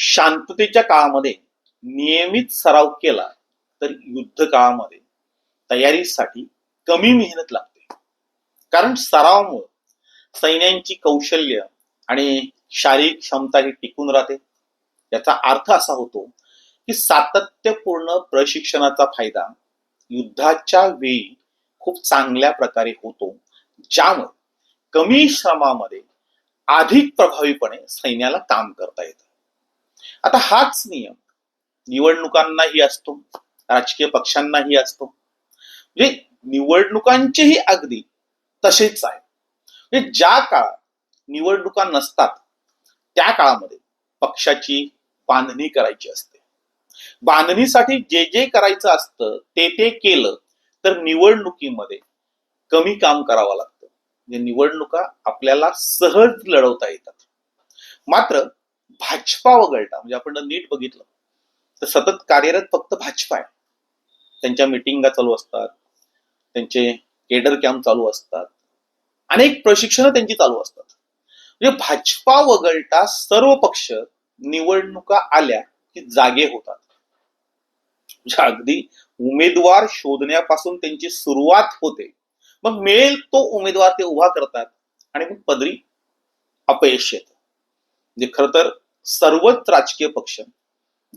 शांततेच्या काळामध्ये नियमित सराव केला तर युद्ध काळामध्ये तयारीसाठी कमी मेहनत लागते. कारण सरावामुळे सैन्यांची कौशल्य आणि शारीरिक क्षमता ही टिकून राहते. याचा अर्थ असा होतो की सातत्यपूर्ण प्रशिक्षणाचा फायदा युद्धाच्या वेळी खूप चांगल्या प्रकारे होतो, ज्यामुळे कमी श्रमामध्ये अधिक प्रभावीपणे सैन्याला काम करता येतं. आता हाच नियम निवडणुकांनाही असतो, राजकीय पक्षांनाही असतो. म्हणजे निवडणुकांचेही अगदी तसेच आहे. म्हणजे ज्या काळात निवडणुका नसतात त्या काळामध्ये पक्षाची बांधणी करायची असते. बांधणीसाठी जे जे करायचं असतं ते केलं तर निवडणुकीमध्ये कमी काम करावं लागतं. म्हणजे निवडणुका आपल्याला सहज लढवता येतात. मात्र भाजपा वगळता, म्हणजे आपण नीट बघितलं तर सतत कार्यरत फक्त भाजपा आहे. त्यांच्या मिटिंगा चालू असतात, त्यांचे केडर कॅम्प चालू असतात, अनेक प्रशिक्षण त्यांची चालू असतात. म्हणजे भाजपा वगळता सर्व पक्ष निवडणुका आल्या की जागे होतात. म्हणजे अगदी उमेदवार शोधण्यापासून त्यांची सुरुवात होते. मग मिळेल तो उमेदवार ते उभा करतात आणि मग पदरी अपयश येतं. म्हणजे खरं तर सर्वच राजकीय पक्ष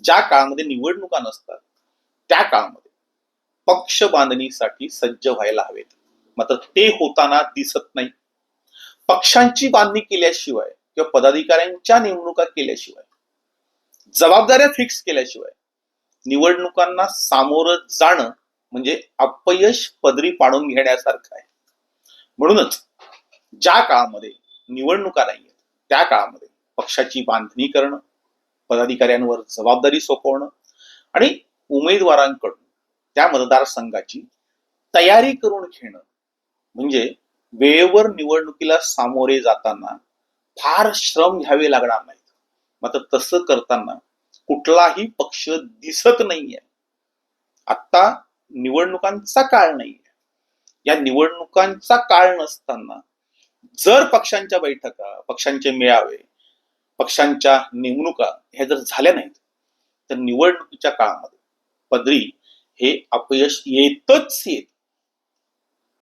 ज्या काळामध्ये निवडणुका नसतात त्या काळामध्ये पक्ष बांधणीसाठी सज्ज व्हायला हवेत. मात्र ते होताना दिसत नाही. पक्षांची बांधणी केल्याशिवाय किंवा पदाधिकाऱ्यांच्या नेमणुका केल्याशिवाय, जबाबदाऱ्या फिक्स केल्याशिवाय निवडणुकांना सामोरं जाणं म्हणजे अपयश पदरी पाडून घेण्यासारखं आहे. म्हणूनच ज्या काळामध्ये निवडणुका नाहीये त्या काळामध्ये पक्षाची बांधणी करणं, पदाधिकाऱ्यांवर जबाबदारी सोपवणं आणि उमेदवारांकडून त्या मतदारसंघाची तयारी करून घेणं म्हणजे वेळेवर निवडणुकीला सामोरे जाताना फार श्रम घ्यावे लागणार नाहीत. मात्र तसं करताना कुठलाही पक्ष दिसत नाहीये. आता निवडणुकांचा काळ नाहीये. या निवडणुकांचा काळ नसताना जर पक्षांच्या बैठका, पक्षांचे मेळावे, पक्षांच्या नेमणुका ह्या जर झाल्या नाहीत तर निवडणुकीच्या काळामध्ये पदरी हे अपयश येतच येत.